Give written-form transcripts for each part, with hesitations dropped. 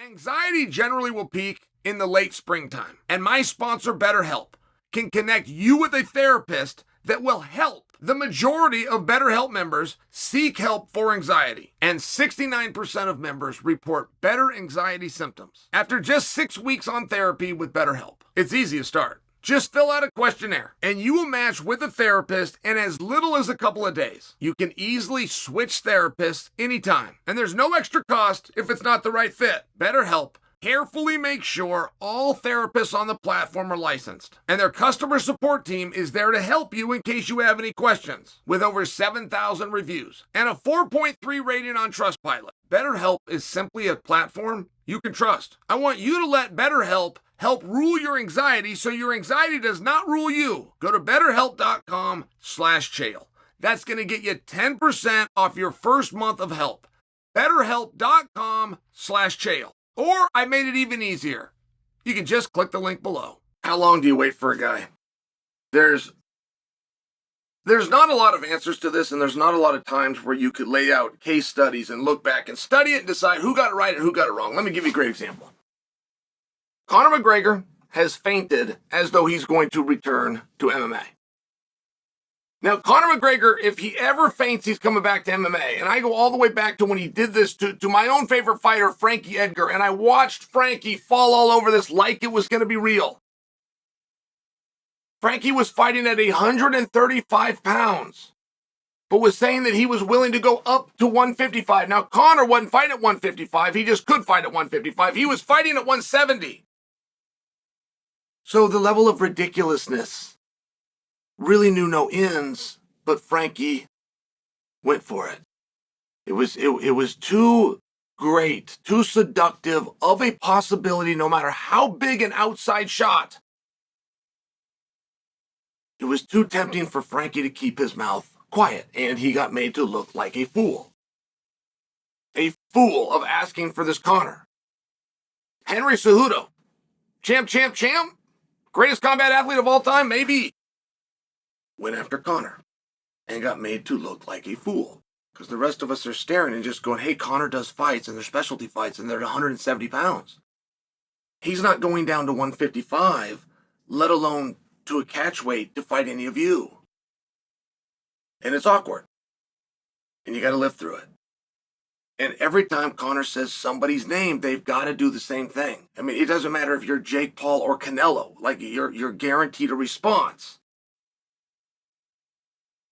Anxiety generally will peak in the late springtime, and my sponsor, BetterHelp, can connect you with a therapist that will help. The majority of BetterHelp members seek help for anxiety, and 69% of members report better anxiety symptoms after just 6 weeks on therapy with BetterHelp. It's easy to start. Just fill out a questionnaire, and you will match with a therapist in as little as a couple of days. You can easily switch therapists anytime, and there's no extra cost if it's not the right fit. BetterHelp carefully make sure all therapists on the platform are licensed, and their customer support team is there to help you in case you have any questions. With over 7,000 reviews and a 4.3 rating on Trustpilot, BetterHelp is simply a platform you can trust. I want you to let BetterHelp help rule your anxiety so your anxiety does not rule you. Go to betterhelp.com/Chael. That's going to get you 10% off your first month of help. betterhelp.com/Chael. Or I made it even easier. You can just click the link below. How long do you wait for a guy? There's not a lot of answers to this, and there's not a lot of times where you could lay out case studies and look back and study it and decide who got it right and who got it wrong. Let me give you a great example. Conor McGregor has fainted as though he's going to return to MMA. Now, Conor McGregor, if he ever faints, he's coming back to MMA. And I go all the way back to when he did this to my own favorite fighter, Frankie Edgar. And I watched Frankie fall all over this like it was going to be real. Frankie was fighting at 135 pounds, but was saying that he was willing to go up to 155. Now, Conor wasn't fighting at 155. He just could fight at 155. He was fighting at 170. So the level of ridiculousness really knew no ends, but Frankie went for it. It was too great, too seductive of a possibility, no matter how big an outside shot. It was too tempting for Frankie to keep his mouth quiet, and he got made to look like a fool. A fool of asking for this Conor. Henry Cejudo, champ, greatest combat athlete of all time, maybe, went after Conor and got made to look like a fool. Because the rest of us are staring and just going, hey, Conor does fights, and they're specialty fights, and they're at 170 pounds. He's not going down to 155, let alone to a catch weight to fight any of you. And it's awkward. And you got to live through it. And every time Conor says somebody's name, they've got to do the same thing. I mean, it doesn't matter if you're Jake Paul or Canelo. Like, you're guaranteed a response.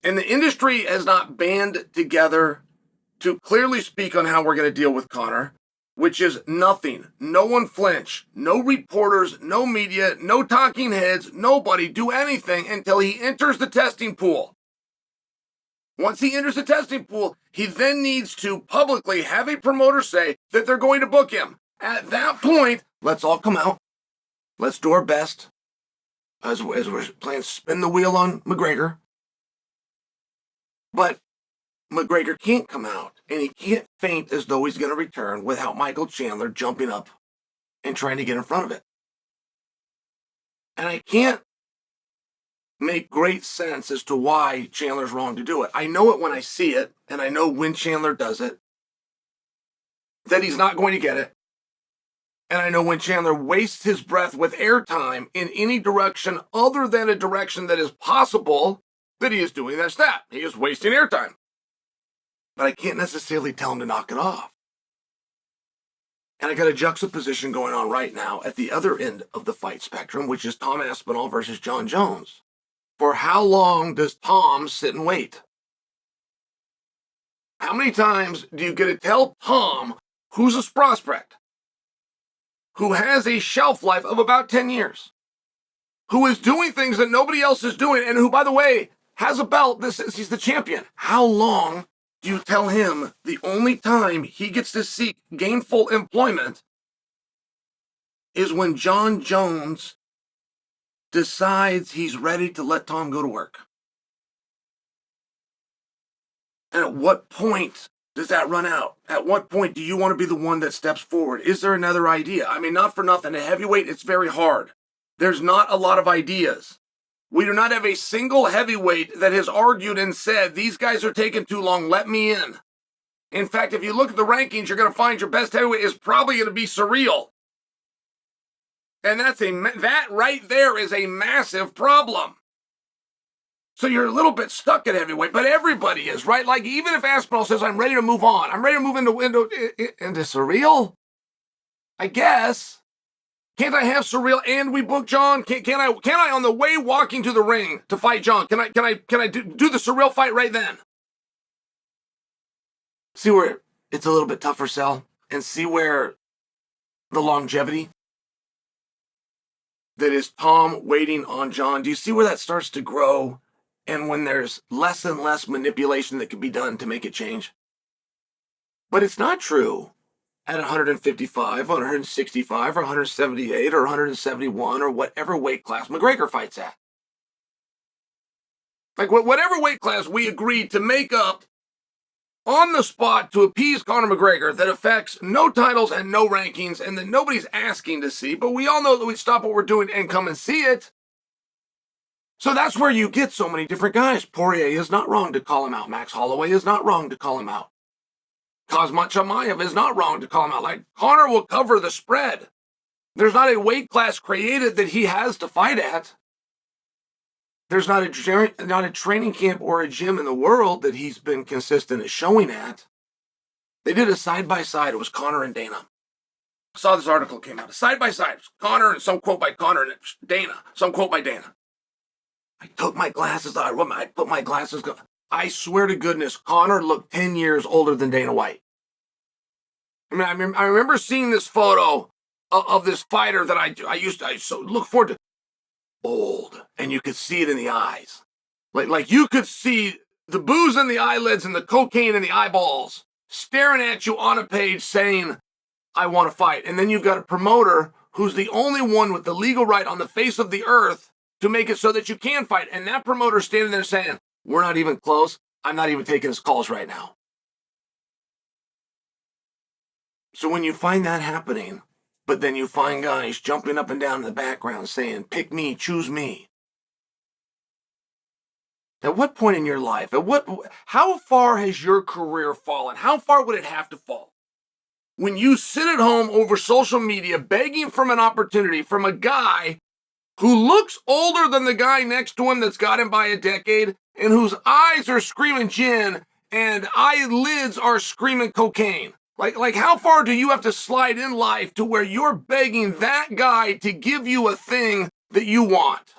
And the industry has not band together to clearly speak on how we're going to deal with Conor, which is nothing. No one flinch. No reporters, no media, no talking heads, nobody do anything until he enters the testing pool. Once he enters the testing pool, he then needs to publicly have a promoter say that they're going to book him. At that point, let's all come out. Let's do our best as we're playing spin the wheel on McGregor. But McGregor can't come out, and he can't faint as though he's going to return without Michael Chandler jumping up and trying to get in front of it. And I can't make great sense as to why Chandler's wrong to do it. I know it when I see it, and I know when Chandler does it, that he's not going to get it. And I know when Chandler wastes his breath with airtime in any direction other than a direction that is possible, that he is doing that. He is wasting airtime. But I can't necessarily tell him to knock it off. And I got a juxtaposition going on right now at the other end of the fight spectrum, which is Tom Aspinall versus Jon Jones. For how long does Tom sit and wait? How many times do you get to tell Tom, who's a prospect, who has a shelf life of about 10 years, who is doing things that nobody else is doing, and who, by the way, has a belt that says he's the champion? How long do you tell him the only time he gets to seek gainful employment is when Jon Jones decides he's ready to let Tom go to work? And at what point does that run out? At what point do you want to be the one that steps forward? Is there another idea? I mean, not for nothing. At heavyweight, it's very hard. There's not a lot of ideas. We do not have a single heavyweight that has argued and said, these guys are taking too long, let me in. In fact, if you look at the rankings, you're going to find your best heavyweight is probably going to be Surreal. And that right there is a massive problem. So you're a little bit stuck at heavyweight, but everybody is, right? Like, even if Aspinall says, I'm ready to move on, I'm ready to move into Surreal, I guess. Can't I have Surreal and we book Jon? Can I on the way walking to the ring to fight Jon, can I do the Surreal fight right then? See where it's a little bit tougher sell, and see where the longevity that is Tom waiting on Jon. Do you see where that starts to grow? And when there's less and less manipulation that can be done to make it change. But it's not true at 155, 165, or 178, or 171, or whatever weight class McGregor fights at. Like, whatever weight class we agreed to make up on the spot to appease Conor McGregor that affects no titles and no rankings and that nobody's asking to see, but we all know that we stop what we're doing and come and see it. So that's where you get so many different guys. Poirier is not wrong to call him out. Max Holloway is not wrong to call him out. Khamzat Chimaev is not wrong to call him out. Like, Conor will cover the spread. There's not a weight class created that he has to fight at. There's not a training camp or a gym in the world that he's been consistent at showing at. They did a side-by-side. It was Conor and Dana. I saw this article came out. Side-by-side. Conor and some quote by Conor and Dana. Some quote by Dana. I took my glasses on. I put my glasses on. I swear to goodness, Conor looked 10 years older than Dana White. I remember seeing this photo of this fighter that I so look forward to. Old, and you could see it in the eyes. Like you could see the booze in the eyelids and the cocaine in the eyeballs staring at you on a page saying, I want to fight. And then you've got a promoter who's the only one with the legal right on the face of the earth to make it so that you can fight. And that promoter standing there saying, we're not even close. I'm not even taking his calls right now. So when you find that happening, but then you find guys jumping up and down in the background saying, pick me, choose me. At what point in your life, how far has your career fallen? How far would it have to fall? When you sit at home over social media begging from an opportunity from a guy who looks older than the guy next to him that's got him by a decade, and whose eyes are screaming gin and eyelids are screaming cocaine. Like how far do you have to slide in life to where you're begging that guy to give you a thing that you want?